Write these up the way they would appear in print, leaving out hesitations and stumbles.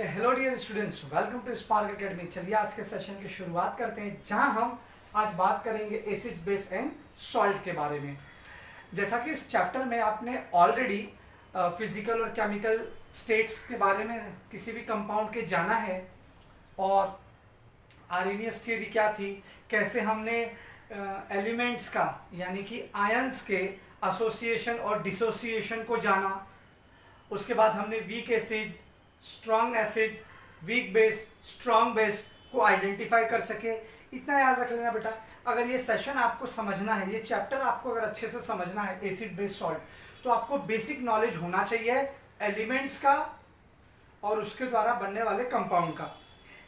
Hello dear students, welcome to Spark Academy. चलिए आज के सेशन की शुरुआत करते हैं, जहां हम आज बात करेंगे एसिड बेस एंड सॉल्ट के बारे में। जैसा कि इस चैप्टर में आपने ऑलरेडी फिजिकल और केमिकल स्टेट्स के बारे में किसी भी कंपाउंड के जाना है, और आर्हेनियस थियरी क्या थी, कैसे हमने एलिमेंट्स का यानी कि आयंस के एसोसिएशन और डिसोसिएशन को जाना। उसके बाद हमने weak acid, strong acid, weak base, strong base को आइडेंटिफाई कर सके। इतना याद रख लेना बेटा। अगर ये सेशन आपको समझना है, ये चैप्टर आपको अगर अच्छे से समझना है एसिड बेस सॉल्ट, तो आपको बेसिक नॉलेज होना चाहिए एलिमेंट्स का और उसके द्वारा बनने वाले कंपाउंड का।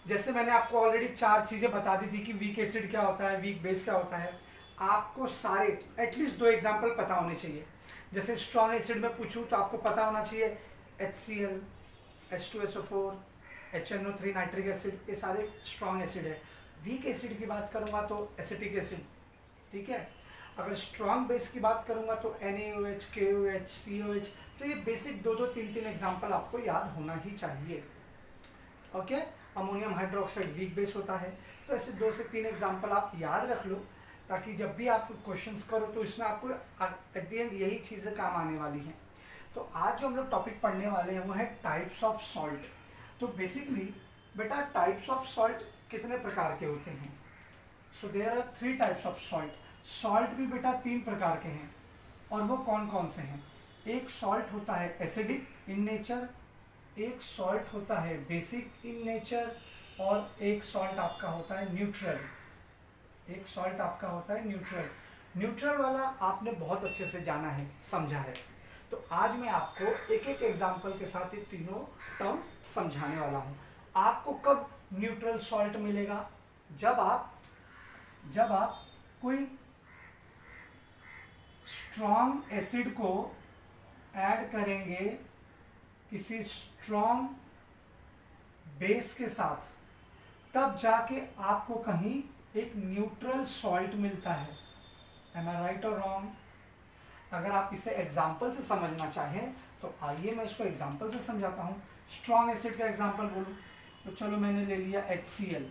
जैसे मैंने आपको ऑलरेडी 4 चीज़ें बता दी थी कि वीक एसिड क्या होता है, वीक बेस क्या होता है। आपको सारे एटलीस्ट 2 एग्जाम्पल पता होने चाहिए। जैसे स्ट्रॉन्ग एसिड में पूछूं तो आपको पता होना चाहिए HCl, H2SO4, HNO3 nitric acid, ये सारे स्ट्रॉन्ग एसिड है। वीक एसिड की बात करूंगा तो एसिटिक एसिड, ठीक है। अगर स्ट्रॉन्ग बेस की बात करूंगा तो NaOH, KOH, COH। तो ये बेसिक 2-2, 3-3 एग्जाम्पल आपको याद होना ही चाहिए। Okay, ammonium hydroxide weak base होता है। तो ऐसे 2 से 3 एग्जाम्पल आप याद रख लो, ताकि जब भी आप क्वेश्चंस करो तो इसमें आपको एट द एंड यही चीज़ें काम आने वाली हैं। तो आज जो हम लोग टॉपिक पढ़ने वाले हैं वो है टाइप्स ऑफ सॉल्ट। तो बेसिकली बेटा टाइप्स ऑफ सॉल्ट कितने प्रकार के होते हैं? So there are 3 types of salt. Salt भी बेटा 3 प्रकार के हैं, और वो कौन कौन से हैं? एक सॉल्ट होता है एसिडिक इन नेचर, एक सॉल्ट होता है बेसिक इन नेचर, और एक सॉल्ट आपका होता है न्यूट्रल। एक सॉल्ट आपका होता है न्यूट्रल। न्यूट्रल वाला आपने बहुत अच्छे से जाना है, समझा है। तो आज मैं आपको एक एक एग्जाम्पल के साथ ये तीनों टर्म समझाने वाला हूँ। आपको कब न्यूट्रल सॉल्ट मिलेगा? जब आप कोई स्ट्रॉन्ग एसिड को ऐड करेंगे किसी स्ट्रॉन्ग बेस के साथ, तब जाके आपको कहीं एक न्यूट्रल सॉल्ट मिलता है। एम आई राइट और रॉन्ग? अगर आप इसे एग्जाम्पल से समझना चाहें तो आइए मैं इसको एग्जाम्पल से समझाता हूँ। स्ट्रॉन्ग एसिड का एग्जाम्पल बोलूँ तो चलो मैंने ले लिया HCl।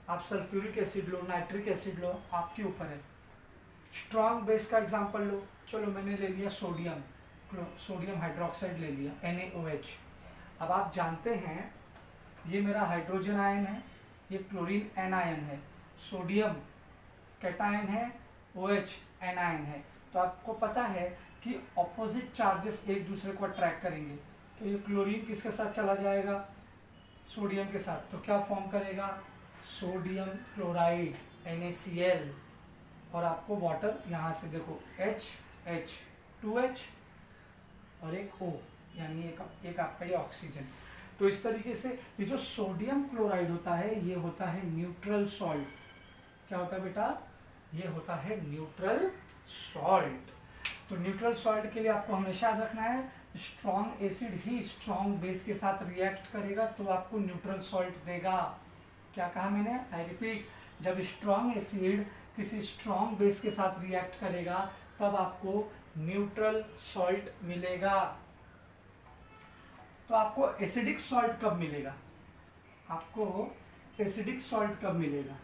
आप सल्फ्यूरिक एसिड लो, नाइट्रिक एसिड लो, आपके ऊपर है। स्ट्रॉन्ग बेस का एग्जाम्पल लो, चलो मैंने ले लिया सोडियम हाइड्रोक्साइड ले लिया, NaOH। अब आप जानते हैं ये मेरा हाइड्रोजन आयन है, ये क्लोरीन एनायन है, सोडियम कैटायन है, OH एनायन है। तो आपको पता है कि ऑपोजिट चार्जेस एक दूसरे को अट्रैक्ट करेंगे। तो ये क्लोरीन किसके साथ चला जाएगा? सोडियम के साथ। तो क्या फॉर्म करेगा? Sodium chloride NaCl। और आपको वाटर यहाँ से देखो H 2H और एक O, यानी एक आपका ये ऑक्सीजन। तो इस तरीके से ये जो सोडियम क्लोराइड होता है ये होता है न्यूट्रल सॉल्ट। क्या होता है बेटा? ये होता है न्यूट्रल सॉल्ट। तो न्यूट्रल सॉल्ट के लिए आपको हमेशा याद रखना है स्ट्रॉन्ग एसिड ही स्ट्रॉन्ग बेस के साथ रिएक्ट करेगा तो आपको न्यूट्रल सॉल्ट देगा। क्या कहा मैंने? आई रिपीट, जब स्ट्रॉन्ग एसिड किसी स्ट्रॉन्ग बेस के साथ रिएक्ट करेगा तब आपको न्यूट्रल सॉल्ट मिलेगा। तो आपको एसिडिक सॉल्ट कब मिलेगा? आपको एसिडिक सॉल्ट कब मिलेगा?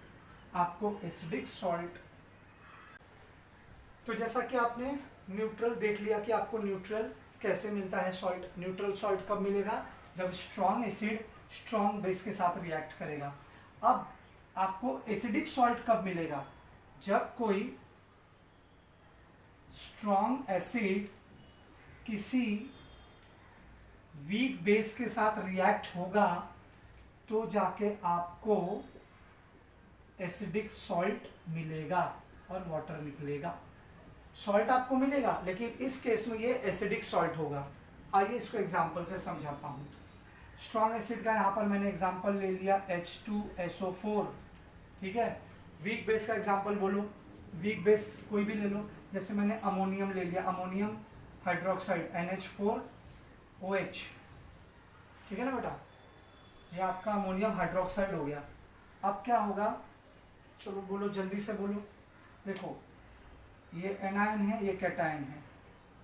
आपको एसिडिक सॉल्ट, तो जैसा कि आपने न्यूट्रल देख लिया कि आपको न्यूट्रल कैसे मिलता है सॉल्ट। न्यूट्रल सॉल्ट कब मिलेगा? जब स्ट्रॉन्ग एसिड स्ट्रॉन्ग बेस के साथ रिएक्ट करेगा। अब आपको एसिडिक सॉल्ट कब मिलेगा? जब कोई स्ट्रॉन्ग एसिड किसी वीक बेस के साथ रिएक्ट होगा तो जाके आपको एसिडिक सॉल्ट मिलेगा और वाटर निकलेगा। सॉल्ट आपको मिलेगा, लेकिन इस केस में ये एसिडिक सॉल्ट होगा। आइए इसको एग्जांपल से समझाता हूँ। स्ट्रॉन्ग एसिड का यहाँ पर मैंने एग्जांपल ले लिया H2SO4, ठीक है। वीक बेस का एग्जांपल बोलो, वीक बेस कोई भी ले लो। जैसे मैंने अमोनियम ले लिया, अमोनियम हाइड्रोक्साइड NH4OH, ठीक है ना बेटा। ये आपका अमोनियम हाइड्रोक्साइड हो गया। अब क्या होगा? चलो बोलो, जल्दी से बोलो। देखो ये एनायन है, ये कैटायन है,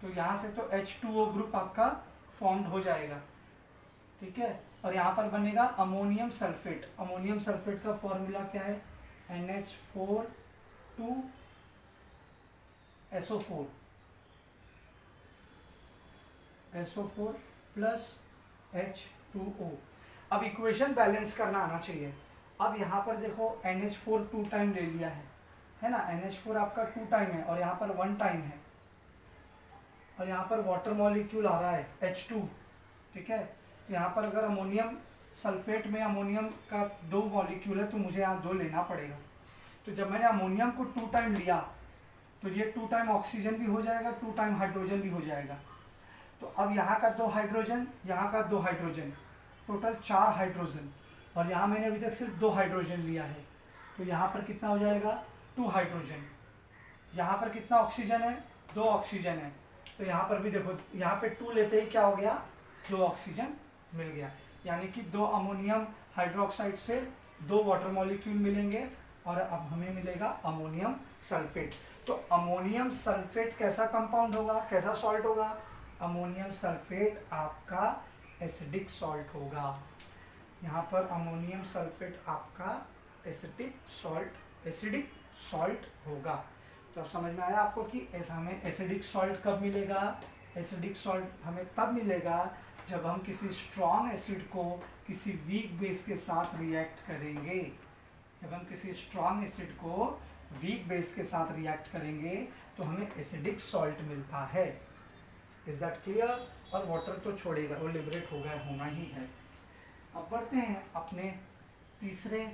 तो यहाँ से तो H2O ग्रुप आपका फॉर्म्ड हो जाएगा, ठीक है। और यहाँ पर बनेगा अमोनियम सल्फेट। अमोनियम सल्फेट का फॉर्मूला क्या है, NH4 2 SO4 SO4 plus H2O। अब इक्वेशन बैलेंस करना आना चाहिए। अब यहाँ पर देखो NH4 2 टाइम ले लिया है ना, NH4 आपका 2 टाइम है और यहाँ पर 1 टाइम है, और यहाँ पर वाटर मॉलिक्यूल आ रहा है H2, ठीक है। तो यहाँ पर अगर अमोनियम सल्फेट में अमोनियम का 2 मॉलिक्यूल है तो मुझे यहाँ 2 लेना पड़ेगा। तो जब मैंने अमोनियम को 2 टाइम लिया तो ये 2 टाइम ऑक्सीजन भी हो जाएगा, 2 टाइम हाइड्रोजन भी हो जाएगा। तो अब यहाँ का 2 हाइड्रोजन, यहाँ का 2 हाइड्रोजन, टोटल 4 हाइड्रोजन, और यहाँ मैंने अभी तक सिर्फ 2 हाइड्रोजन लिया है। तो यहाँ पर कितना हो जाएगा, 2 हाइड्रोजन। यहाँ पर कितना ऑक्सीजन है, 2 ऑक्सीजन है। तो यहाँ पर भी देखो, यहाँ पे 2 लेते ही क्या हो गया, 2 ऑक्सीजन मिल गया। यानी कि 2 अमोनियम हाइड्रोक्साइड से 2 वाटर मॉलिक्यूल मिलेंगे और अब हमें मिलेगा अमोनियम सल्फेट। तो अमोनियम सल्फेट कैसा कंपाउंड होगा, कैसा सॉल्ट होगा, अमोनियम सल्फेट आपका एसिडिक सॉल्ट होगा। यहाँ पर अमोनियम सल्फेट आपका एसिडिक सॉल्ट होगा। तो अब समझ में आया आपको कि ऐसा हमें एसिडिक सॉल्ट कब मिलेगा। एसिडिक सॉल्ट हमें तब मिलेगा जब हम किसी स्ट्रॉन्ग एसिड को किसी वीक बेस के साथ रिएक्ट करेंगे। जब हम किसी स्ट्रॉन्ग एसिड को वीक बेस के साथ रिएक्ट करेंगे तो हमें एसिडिक सॉल्ट मिलता है। Is that clear. और वाटर तो छोड़ेगा, वो लिबरेट हो गया, होना ही है। अब बढ़ते हैं अपने तीसरे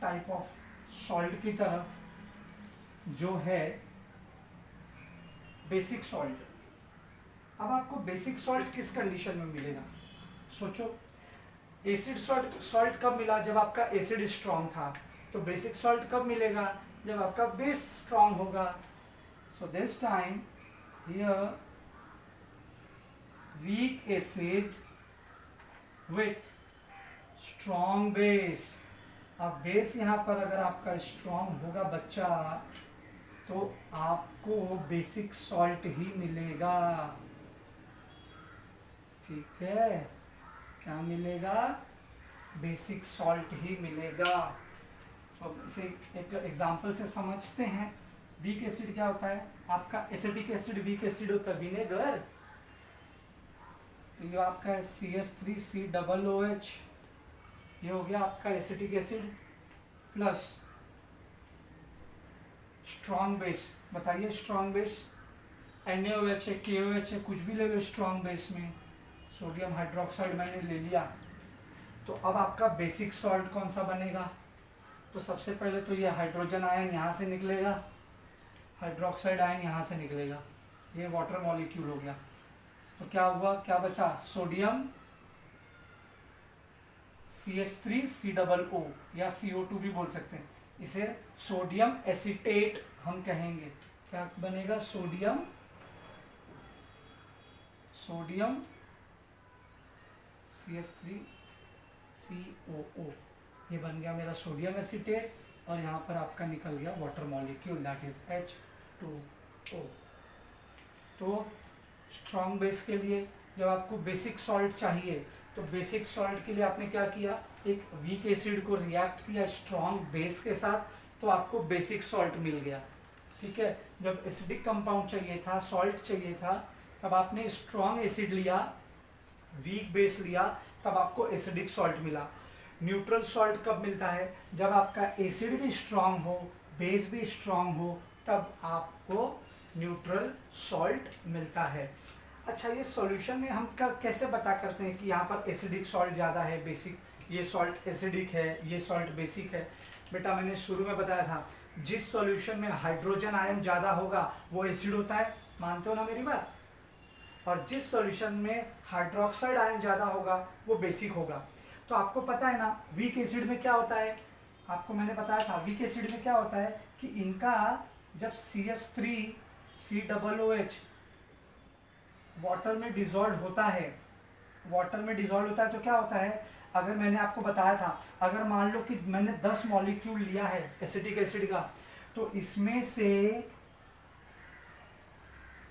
टाइप ऑफ सॉल्ट की तरफ, जो है बेसिक सॉल्ट। अब आपको बेसिक सॉल्ट किस कंडीशन में मिलेगा, सोचो। एसिड सॉल्ट कब मिला, जब आपका एसिड स्ट्रॉन्ग था। तो बेसिक सॉल्ट कब मिलेगा, जब आपका बेस स्ट्रॉन्ग होगा। So this time here weak acid with strong base. अब बेस यहाँ पर अगर आपका स्ट्रॉन्ग होगा बच्चा, तो आपको बेसिक सॉल्ट ही मिलेगा, ठीक है। क्या मिलेगा, बेसिक सॉल्ट ही मिलेगा। अब इसे एक एग्जांपल से समझते हैं। वीक एसिड क्या होता है, आपका एसिडिक एसिड वीक एसिड होता है विनेगर। ये आपका है CH3COOH, ये हो गया आपका acetic acid plus strong base. बताइए स्ट्रॉन्ग बेस, NaOH है, KOH है, कुछ भी ले लो स्ट्रॉन्ग बेस में। सोडियम हाइड्रोक्साइड मैंने ले लिया। तो अब आपका बेसिक सॉल्ट कौन सा बनेगा, तो सबसे पहले तो ये हाइड्रोजन आयन यहाँ से निकलेगा, हाइड्रोक्साइड आयन यहाँ से निकलेगा, ये वाटर मॉलिक्यूल हो गया। तो क्या हुआ, क्या बचा, सोडियम CH3COO या CO2 भी बोल सकते हैं। इसे सोडियम एसीटेट हम कहेंगे। क्या बनेगा, सोडियम CH3COO, ये बन गया मेरा सोडियम एसीटेट, और यहाँ पर आपका निकल गया water molecule, that is H2O। तो स्ट्रॉन्ग बेस के लिए जब आपको बेसिक सॉल्ट चाहिए, तो बेसिक सॉल्ट के लिए आपने क्या किया, एक वीक एसिड को रिएक्ट किया स्ट्रॉन्ग बेस के साथ, तो आपको बेसिक सॉल्ट मिल गया, ठीक है। जब एसिडिक कंपाउंड चाहिए था, सॉल्ट चाहिए था, तब आपने स्ट्रॉन्ग एसिड लिया, वीक बेस लिया, तब आपको एसिडिक सॉल्ट मिला। न्यूट्रल सॉल्ट कब मिलता है, जब आपका एसिड भी स्ट्रॉन्ग हो, बेस भी स्ट्रॉन्ग हो, तब आपको न्यूट्रल सॉल्ट मिलता है। अच्छा, ये सॉल्यूशन में हम कैसे पता करते हैं कि यहाँ पर एसिडिक सॉल्ट ज़्यादा है, बेसिक, ये सॉल्ट एसिडिक है, ये सॉल्ट बेसिक है। बेटा मैंने शुरू में बताया था, जिस सॉल्यूशन में हाइड्रोजन आयन ज़्यादा होगा वो एसिड होता है, मानते हो ना मेरी बात। और जिस सॉल्यूशन में हाइड्रोक्साइड आयन ज़्यादा होगा वो बेसिक होगा। तो आपको पता है ना वीक एसिड में क्या होता है, आपको मैंने बताया था वीक एसिड में क्या होता है कि इनका जब CH3COOH वाटर में डिजॉल्व होता है, तो क्या होता है, अगर मैंने आपको बताया था, अगर मान लो कि मैंने 10 मॉलिक्यूल लिया है एसिटिक एसिड का, तो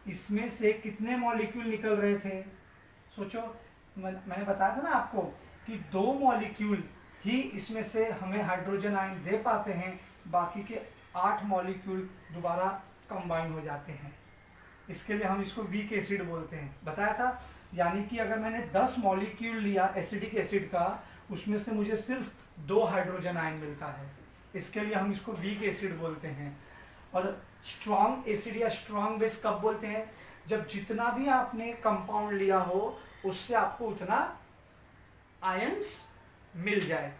इसमें से कितने मॉलिक्यूल निकल रहे थे, सोचो। मैंने बताया था ना आपको कि 2 मॉलिक्यूल ही इसमें से हमें हाइड्रोजन आयन दे पाते हैं, बाकी के 8 मॉलिक्यूल दोबारा कंबाइन हो जाते हैं। इसके लिए हम इसको वीक एसिड बोलते हैं, बताया था। यानी कि अगर मैंने 10 मॉलिक्यूल लिया एसिडिक एसिड का, उसमें से मुझे सिर्फ 2 हाइड्रोजन आयन मिलता है, इसके लिए हम इसको वीक एसिड बोलते हैं। और स्ट्रॉन्ग एसिड या स्ट्रॉन्ग बेस कब बोलते हैं? जब जितना भी आपने कंपाउंड लिया हो उससे आपको उतना आयंस मिल जाए।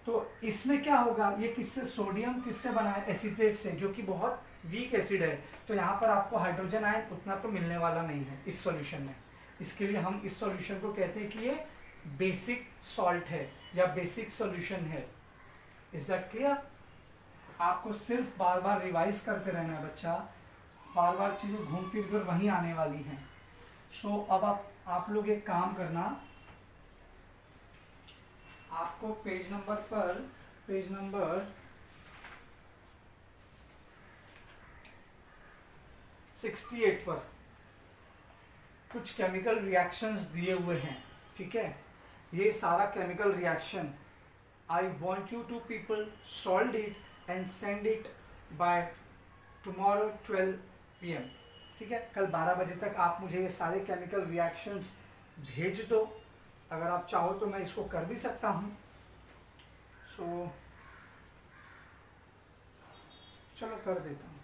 तो इसमें क्या होगा, ये किससे, सोडियम किससे बना है? एसीटेट से, जो कि बहुत वीक एसिड है। तो यहाँ पर आपको हाइड्रोजन आयन उतना तो मिलने वाला नहीं है इस सॉल्यूशन में। इसके लिए हम इस सॉल्यूशन को कहते हैं कि ये बेसिक सॉल्ट है या बेसिक सॉल्यूशन है। Is that clear? आपको सिर्फ बार बार रिवाइज करते रहना है बच्चा, बार बार चीज़ें घूम फिर कर वहीं आने वाली हैं। सो अब आप लोग एक काम करना, आपको पेज नंबर 68 पर कुछ केमिकल रिएक्शंस दिए हुए हैं, ठीक है? ये सारा chemical reaction I want you to people solve it and send it by tomorrow 12 PM, ठीक है? कल 12 बजे तक आप मुझे ये सारे केमिकल रिएक्शंस भेज दो। अगर आप चाहो तो मैं इसको कर भी सकता हूँ। सो चलो कर देता हूँ।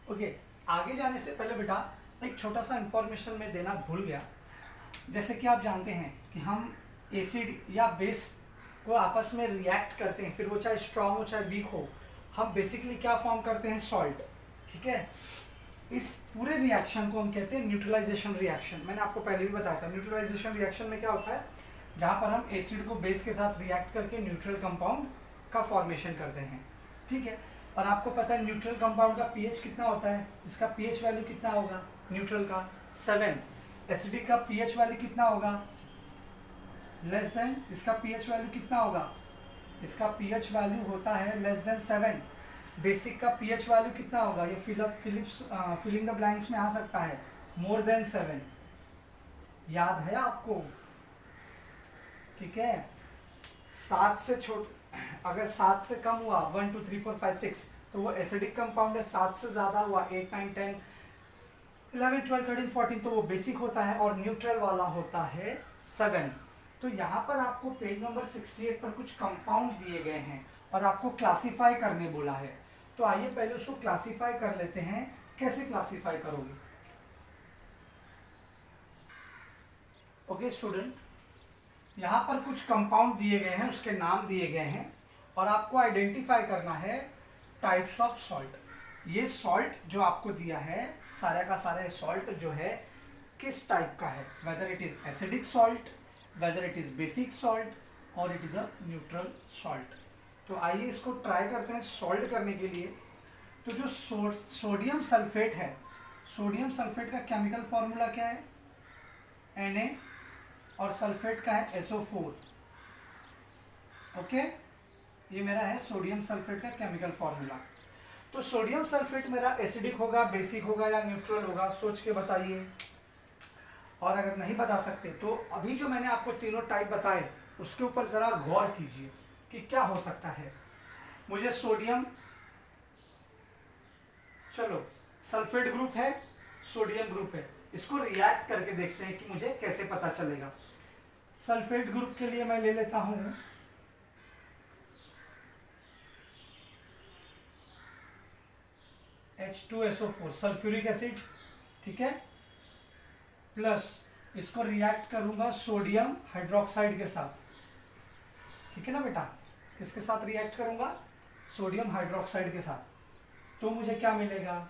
ओके, आगे जाने से पहले बेटा एक छोटा सा इंफॉर्मेशन मैं देना भूल गया। जैसे कि आप जानते हैं कि हम एसिड या बेस को आपस में रिएक्ट करते हैं, फिर वो चाहे स्ट्रॉन्ग हो चाहे वीक हो, हम बेसिकली क्या फॉर्म करते हैं? सॉल्ट, ठीक है? इस पूरे रिएक्शन को हम कहते हैं न्यूट्रलाइजेशन रिएक्शन। मैंने आपको पहले भी बताया था, न्यूट्रलाइजेशन रिएक्शन में क्या होता है, जहाँ पर हम एसिड को बेस के साथ रिएक्ट करके न्यूट्रल कंपाउंड का फॉर्मेशन करते हैं, ठीक है? और आपको पता है न्यूट्रल कंपाउंड का पीएच कितना होता है? इसका पीएच वैल्यू कितना होगा न्यूट्रल का? 7। एसिडिक का पीएच वैल्यू कितना होगा? Less than. इसका पीएच वैल्यू कितना होगा? इसका पीएच वैल्यू होता है लेस देन 7। बेसिक का पीएच वैल्यू कितना होगा? ये फिलिंग द ब्लैंक्स में आ सकता है, मोर देन 7। याद है आपको? ठीक है। 7 से अगर 7 से कम हुआ 1 2 3 4 5 6 तो वो एसिडिक कंपाउंड है। 7 से ज़्यादा हुआ 8 9 10 11 12 13 14 तो वो बेसिक होता है, और न्यूट्रल वाला होता है 7। तो यहाँ पर आपको पेज नंबर 68 पर कुछ कंपाउंड दिए गए हैं और आपको क्लासीफाई करने बोला है। तो आइए पहले उसको क्लासीफाई कर लेते हैं। कैसे क्लासीफाई करोगे? ओके स्टूडेंट, यहाँ पर कुछ कंपाउंड दिए गए हैं, उसके नाम दिए गए हैं, और आपको आइडेंटिफाई करना है टाइप्स ऑफ सॉल्ट। ये सॉल्ट जो आपको दिया है, सारा का सारा सॉल्ट जो है किस टाइप का है, whether it is acidic salt, whether it is basic salt, और it is a neutral salt. तो आइए इसको ट्राई करते हैं सॉल्ट करने के लिए। तो जो सोडियम सल्फेट है, सोडियम सल्फेट का केमिकल फॉर्मूला क्या है? Na, और सल्फेट का है SO4। ओके, ये मेरा है सोडियम सल्फेट का केमिकल फॉर्मूला। तो सोडियम सल्फेट मेरा एसिडिक होगा, बेसिक होगा या न्यूट्रल होगा? सोच के बताइए। और अगर नहीं बता सकते तो अभी जो मैंने आपको तीनों टाइप बताए उसके ऊपर ज़रा गौर कीजिए कि क्या हो सकता है। मुझे सोडियम, चलो सल्फेट ग्रुप है, सोडियम ग्रुप है, इसको रिएक्ट करके देखते हैं कि मुझे कैसे पता चलेगा। सल्फेट ग्रुप के लिए मैं ले लेता हूं H2SO4 सल्फ्यूरिक एसिड, ठीक है, प्लस इसको रिएक्ट करूंगा सोडियम हाइड्रोक्साइड के साथ, ठीक है ना बेटा? किसके साथ रिएक्ट करूंगा? सोडियम हाइड्रोक्साइड के साथ। तो मुझे क्या मिलेगा?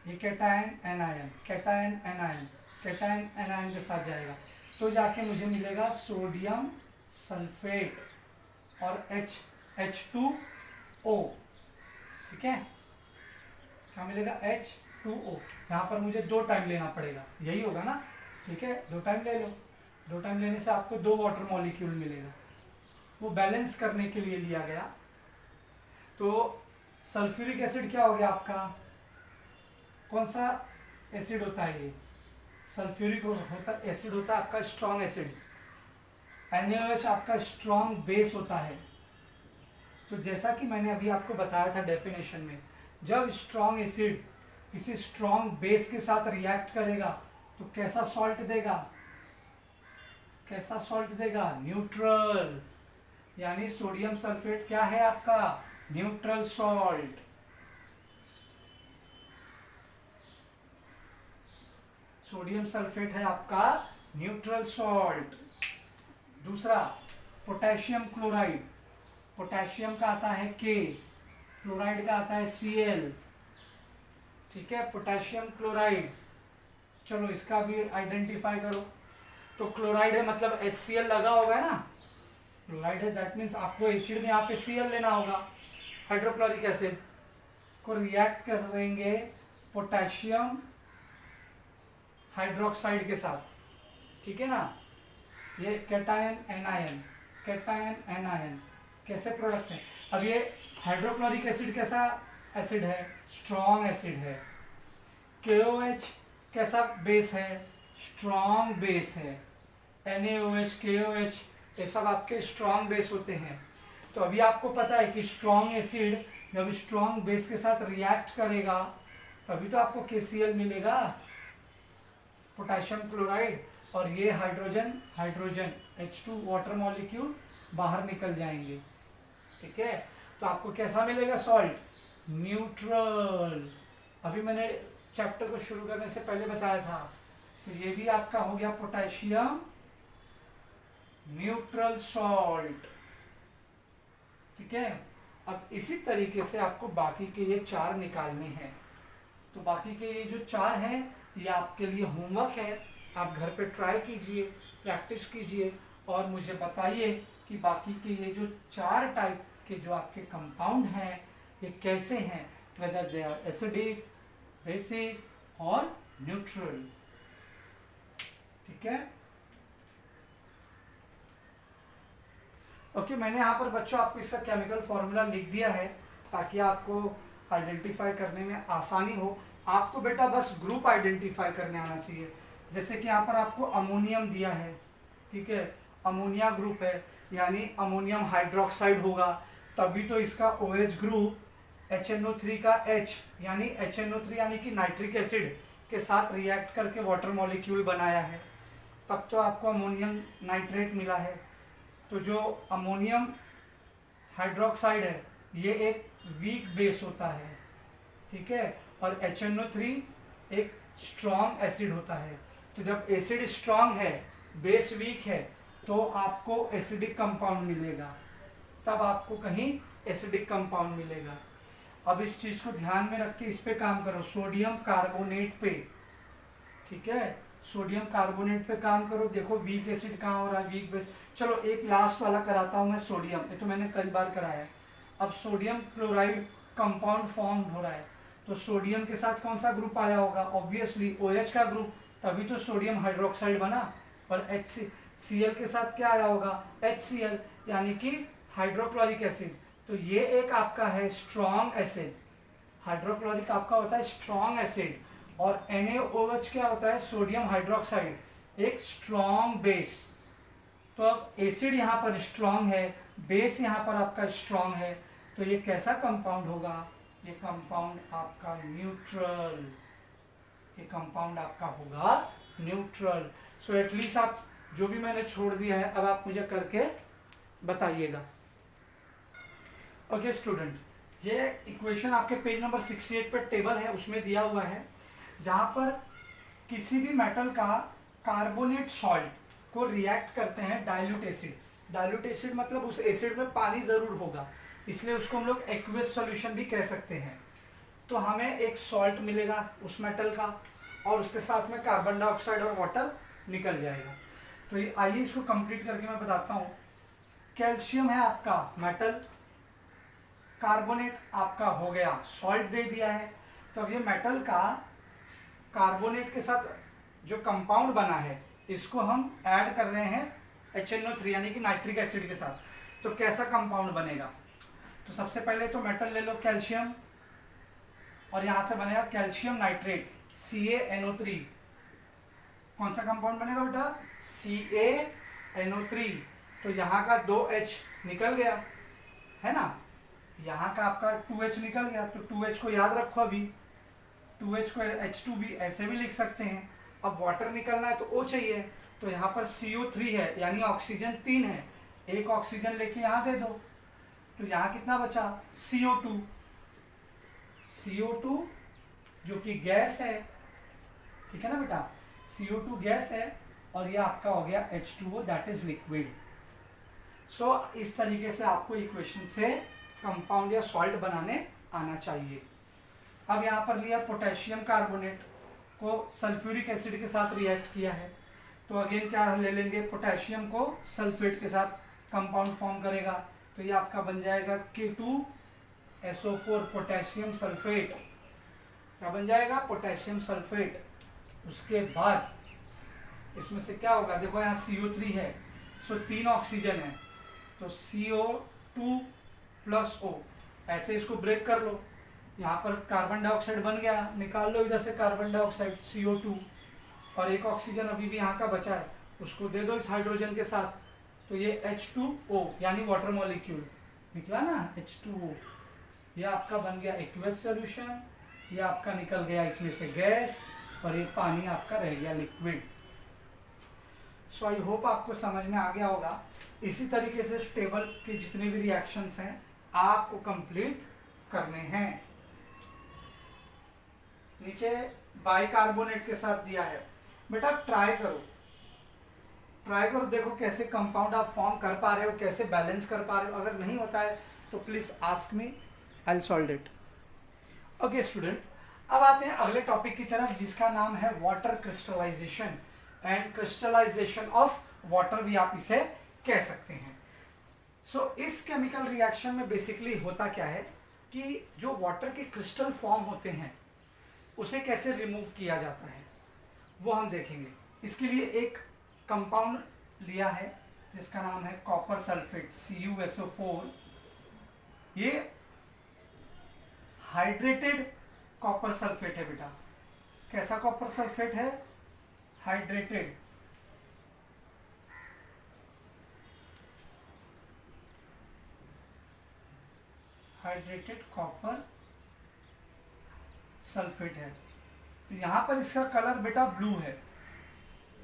ये cation anion, cation anion, cation anion के साथ जाएगा, तो जाके मुझे मिलेगा सोडियम सल्फेट और H2O, ठीक है? क्या मिलेगा? H2O। यहाँ पर मुझे 2 टाइम लेना पड़ेगा, यही होगा ना? ठीक है, 2 टाइम ले लो। 2 टाइम लेने से आपको 2 वाटर मॉलिक्यूल मिलेगा, वो बैलेंस करने के लिए लिया गया। तो सल्फ्यूरिक एसिड क्या हो गया आपका? कौन सा एसिड होता है ये? सल्फ्यूरिक होता एसिड होता है आपका स्ट्रॉन्ग एसिड, NaOH आपका स्ट्रॉन्ग बेस होता है। तो जैसा कि मैंने अभी आपको बताया था डेफिनेशन में, जब स्ट्रॉन्ग एसिड किसी स्ट्रॉन्ग बेस के साथ रिएक्ट करेगा तो कैसा सॉल्ट देगा, कैसा सॉल्ट देगा, न्यूट्रल। यानी सोडियम सल्फेट क्या है आपका, न्यूट्रल सॉल्ट। सोडियम सल्फेट है आपका न्यूट्रल सॉल्ट। दूसरा पोटेशियम क्लोराइड, पोटेशियम का आता है K, क्लोराइड का आता है Cl, ठीक है, पोटेशियम क्लोराइड। चलो इसका भी आइडेंटिफाई करो। तो क्लोराइड है मतलब HCl लगा होगा ना, क्लोराइड है दैट मीन्स आपको एसिड में यहाँ पे Cl लेना होगा, हाइड्रोक्लोरिक एसिड को रिएक्ट करेंगे पोटेशियम हाइड्रोक्साइड के साथ, ठीक है ना। ये कैटायन एनायन, कैटायन एनायन कैसे प्रोडक्ट है। अब ये हाइड्रोक्लोरिक एसिड कैसा एसिड है, स्ट्रॉन्ग एसिड है। KOH कैसा बेस है, स्ट्रॉन्ग बेस है। NaOH, KOH ये सब आपके स्ट्रॉन्ग बेस होते हैं। तो अभी आपको पता है कि स्ट्रॉन्ग एसिड जब स्ट्रॉन्ग बेस के साथ रिएक्ट करेगा तभी तो आपको KCl मिलेगा, पोटेशियम क्लोराइड, और ये hydrogen hydrogen H2 water molecule बाहर निकल जाएंगे, ठीक है। तो आपको कैसा मिलेगा सॉल्ट, न्यूट्रल। अभी मैंने चैप्टर को शुरू करने से पहले बताया था। तो ये भी आपका हो गया पोटेशियम न्यूट्रल सॉल्ट, ठीक है। अब इसी तरीके से आपको बाकी के ये 4 निकालने हैं। तो बाकी के ये जो 4 हैं ये आपके लिए होमवर्क है, आप घर पे ट्राई कीजिए, प्रैक्टिस कीजिए और मुझे बताइए कि बाकी के ये जो 4 टाइप के जो आपके कंपाउंड हैं ये कैसे हैं, whether they are acidic, basic और न्यूट्रल, ठीक है। ओके, मैंने यहाँ पर बच्चों आपको इसका केमिकल फॉर्मूला लिख दिया है ताकि आपको आइडेंटिफाई करने में आसानी हो। आपको बेटा बस ग्रुप आइडेंटिफाई करने आना चाहिए। जैसे कि यहाँ पर आपको अमोनियम दिया है, ठीक है, अमोनिया ग्रुप है यानी अमोनियम हाइड्रोक्साइड होगा, तभी तो इसका OH ग्रुप HNO3 का H यानी HNO3 यानी कि नाइट्रिक एसिड के साथ रिएक्ट करके वाटर मॉलिक्यूल बनाया है, तब तो आपको अमोनियम नाइट्रेट मिला है। तो जो अमोनियम हाइड्रोक्साइड है ये एक वीक बेस होता है, ठीक है, और HNO3 एक स्ट्रॉन्ग एसिड होता है। तो जब एसिड स्ट्रॉन्ग है, बेस वीक है, तो आपको एसिडिक कंपाउंड मिलेगा, तब आपको कहीं एसिडिक कंपाउंड मिलेगा। अब इस चीज़ को ध्यान में रख के इस पे काम करो, सोडियम कार्बोनेट पे, ठीक है, सोडियम कार्बोनेट पे काम करो। देखो वीक एसिड कहाँ हो रहा है, वीक बेस। चलो एक लास्ट वाला कराता हूँ मैं, सोडियम, ये तो मैंने कई बार कराया है। अब सोडियम क्लोराइड कंपाउंड फॉर्म हो रहा है, तो सोडियम के साथ कौन सा ग्रुप आया होगा, ऑब्वियसली OH का ग्रुप, तभी तो सोडियम हाइड्रोक्साइड बना। और HCl के साथ क्या आया होगा, HCl यानी कि हाइड्रोक्लोरिक एसिड। तो ये एक आपका है स्ट्रॉन्ग एसिड, हाइड्रोक्लोरिक आपका होता है स्ट्रॉन्ग एसिड, और NaOH क्या होता है, सोडियम हाइड्रोक्साइड, एक स्ट्रॉन्ग बेस। तो अब एसिड यहाँ पर स्ट्रॉन्ग है, बेस यहाँ पर आपका स्ट्रॉन्ग है, तो ये कैसा कंपाउंड होगा, ये कंपाउंड आपका न्यूट्रल, ये कंपाउंड आपका होगा न्यूट्रल। सो एटलीस्ट आप जो भी मैंने छोड़ दिया है अब आप मुझे करके बताइएगा। ओके स्टूडेंट, ये इक्वेशन आपके पेज नंबर 68 पर टेबल है, उसमें दिया हुआ है, जहाँ पर किसी भी मेटल का कार्बोनेट सॉल्ट को रिएक्ट करते हैं डाइल्यूट एसिड। डाइल्यूट एसिड मतलब उस एसिड में पानी ज़रूर होगा, इसलिए उसको हम लोग एक्वियस सॉल्यूशन भी कह सकते हैं। तो हमें एक सॉल्ट मिलेगा उस मेटल का, और उसके साथ में कार्बन डाइऑक्साइड और वाटर निकल जाएगा। तो ये आइए इसको कंप्लीट करके मैं बताता हूँ। कैल्शियम है आपका मेटल, कार्बोनेट आपका हो गया, सॉल्ट दे दिया है। तो अब ये मेटल का कार्बोनेट के साथ जो कंपाउंड बना है इसको हम ऐड कर रहे हैं HNO3 यानी कि नाइट्रिक एसिड के साथ। तो कैसा कंपाउंड बनेगा, तो सबसे पहले तो मेटल ले लो कैल्शियम, और यहाँ से बनेगा कैल्शियम नाइट्रेट CaNO3, कौन सा कंपाउंड बनेगा बेटा, CaNO3। तो यहाँ का 2H निकल गया है ना, यहाँ का आपका 2H निकल गया, तो 2H को याद रखो अभी, 2H को H2 भी ऐसे भी लिख सकते हैं। अब वाटर निकलना है तो O चाहिए, तो यहाँ पर CO3 है यानी ऑक्सीजन 3 है, एक ऑक्सीजन लेके यहाँ दे दो, तो यहाँ कितना बचा, CO2, CO2 जो कि गैस है, ठीक है ना बेटा, CO2 गैस है, और ये आपका हो गया H2O दैट इज लिक्विड। सो इस तरीके से आपको इक्वेशन से कंपाउंड या सॉल्ट बनाने आना चाहिए। अब यहाँ पर लिया पोटेशियम कार्बोनेट को सल्फ्यूरिक एसिड के साथ रिएक्ट किया है, तो अगेन क्या ले लेंगे, पोटेशियम को सल्फेट के साथ कंपाउंड फॉर्म करेगा, तो ये आपका बन जाएगा K2SO4 पोटेशियम सल्फेट, क्या बन जाएगा, पोटेशियम सल्फेट। उसके बाद इसमें से क्या होगा, देखो यहाँ CO3 है, सो 3 ऑक्सीजन है, तो CO2 प्लस O, ऐसे इसको ब्रेक कर लो, यहाँ पर कार्बन डाइऑक्साइड बन गया, निकाल लो इधर से कार्बन डाइऑक्साइड CO2, और एक ऑक्सीजन अभी भी यहाँ का बचा है, उसको दे दो इस हाइड्रोजन के साथ, तो ये H2O यानी वाटर मॉलिक्यूल निकला ना, H2O, ये आपका बन गया एक्वस सॉल्यूशन, ये आपका निकल गया इसमें से गैस, और ये पानी आपका रह गया लिक्विड। सो आई होप आपको समझ में आ गया होगा। इसी तरीके से स्टेबल के जितने भी रिएक्शंस हैं आपको कंप्लीट करने हैं। नीचे बाइकार्बोनेट के साथ दिया है, बेटा ट्राई करो, देखो कैसे कंपाउंड आप फॉर्म कर पा रहे हो, कैसे बैलेंस कर पा रहे हो। अगर नहीं होता है तो please ask me, I will solve it. Okay student, अब आते हैं अगले टॉपिक की तरफ, जिसका नाम है water crystallization and crystallization of water भी आप इसे कह सकते हैं। सो इस केमिकल रिएक्शन में बेसिकली होता क्या है कि जो वाटर के क्रिस्टल फॉर्म होते हैं उसे कैसे रिमूव किया जाता है वो हम देखेंगे। इसके लिए एक कंपाउंड लिया है जिसका नाम है कॉपर सल्फेट CuSO4। ये हाइड्रेटेड कॉपर सल्फेट है बेटा। कैसा कॉपर सल्फेट है, हाइड्रेटेड। हाइड्रेटेड कॉपर सल्फेट है। यहाँ पर इसका कलर बेटा ब्लू है,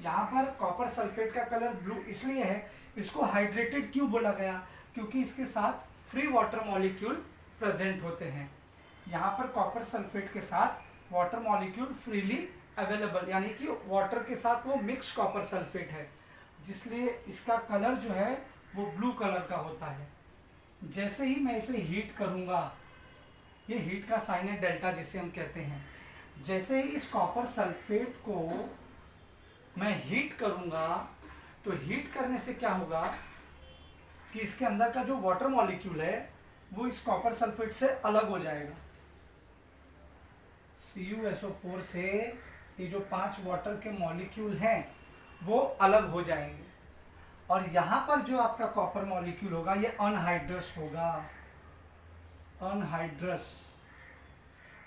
यहाँ पर कॉपर सल्फेट का कलर ब्लू इसलिए है, इसको हाइड्रेटेड क्यों बोला गया, क्योंकि इसके साथ फ्री वाटर मॉलिक्यूल प्रेजेंट होते हैं। यहाँ पर कॉपर सल्फेट के साथ वाटर मॉलिक्यूल फ्रीली अवेलेबल, यानी कि वाटर के साथ वो मिक्स कॉपर सल्फेट है, जिसलिए इसका कलर जो है वो ब्लू कलर का होता है। जैसे ही मैं इसे हीट करूँगा, ये हीट का साइन है डेल्टा जिसे हम कहते हैं, जैसे ही इस कॉपर सल्फेट को मैं हीट करूँगा तो हीट करने से क्या होगा कि इसके अंदर का जो वाटर मॉलिक्यूल है वो इस कॉपर सल्फेट से अलग हो जाएगा। CuSO4 से ये जो 5 वाटर के मॉलिक्यूल हैं वो अलग हो जाएंगे, और यहाँ पर जो आपका कॉपर मॉलिक्यूल होगा ये अनहाइड्रस होगा।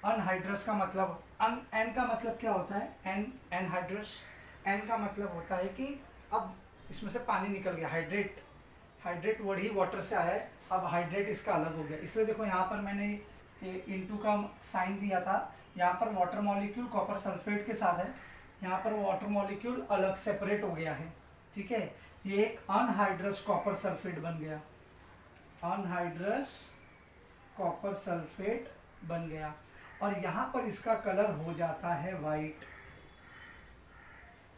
अनहाइड्रस का मतलब एन का मतलब क्या होता है, एनहाइड्रस। एन का मतलब होता है कि अब इसमें से पानी निकल गया, हाइड्रेट वर्ड ही वाटर से आया है, अब हाइड्रेट इसका अलग हो गया। इसलिए देखो यहाँ पर मैंने ये इनटू का साइन दिया था, यहाँ पर वाटर मॉलिक्यूल कॉपर सल्फेट के साथ है, यहाँ पर वाटर मॉलिक्यूल अलग सेपरेट हो गया है, ठीक है। ये एक अनहाइड्रस कॉपर सल्फेट बन गया, अनहाइड्रस कॉपर सल्फेट बन गया, और यहाँ पर इसका कलर हो जाता है वाइट।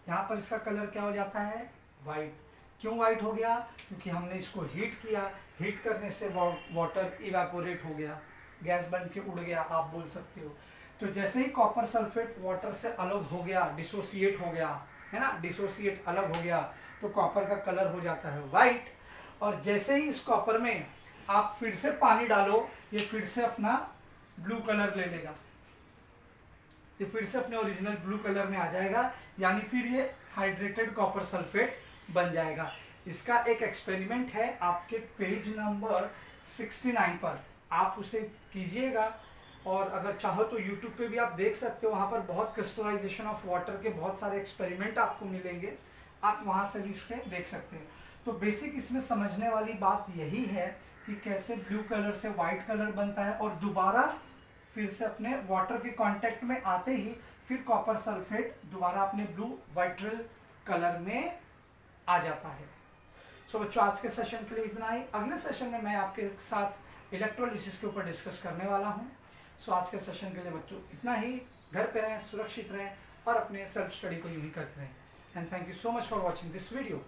यहाँ पर इसका कलर क्या हो जाता है, वाइट। क्यों वाइट हो गया, क्योंकि हमने इसको हीट किया, हीट करने से वाटर इवेपोरेट हो गया, गैस बन के उड़ गया, आप बोल सकते हो। तो जैसे ही कॉपर सल्फेट वाटर से अलग हो गया, डिसोसिएट हो गया, है ना, डिसोसिएट अलग हो गया, तो कॉपर का कलर हो जाता है वाइट। और जैसे ही इस कॉपर में आप फिर से पानी डालो, ये फिर से अपना ब्लू कलर ले लेगा, ये फिर से अपने ओरिजिनल ब्लू कलर में आ जाएगा, यानी फिर ये हाइड्रेटेड कॉपर सल्फेट बन जाएगा। इसका एक एक्सपेरिमेंट है आपके पेज नंबर 69 पर, आप उसे कीजिएगा, और अगर चाहो तो यूट्यूब पे भी आप देख सकते हो, वहाँ पर बहुत क्रिस्टलाइजेशन ऑफ वाटर के बहुत सारे एक्सपेरिमेंट आपको मिलेंगे, आप वहाँ से भी इसको देख सकते हैं। तो बेसिक इसमें समझने वाली बात यही है कि कैसे ब्लू कलर से वाइट कलर बनता है और दोबारा फिर से अपने वाटर के कांटेक्ट में आते ही फिर कॉपर सल्फेट दोबारा अपने ब्लू वाइट्रल कलर में आ जाता है। सो बच्चों, आज के सेशन के लिए इतना ही। अगले सेशन में मैं आपके साथ इलेक्ट्रोलिसिस के ऊपर डिस्कस करने वाला हूँ। सो आज के सेशन के लिए बच्चों इतना ही। घर पे रहें, सुरक्षित रहें और अपने सेल्फ स्टडी को यूं ही करते रहें। And thank you so much for watching this video.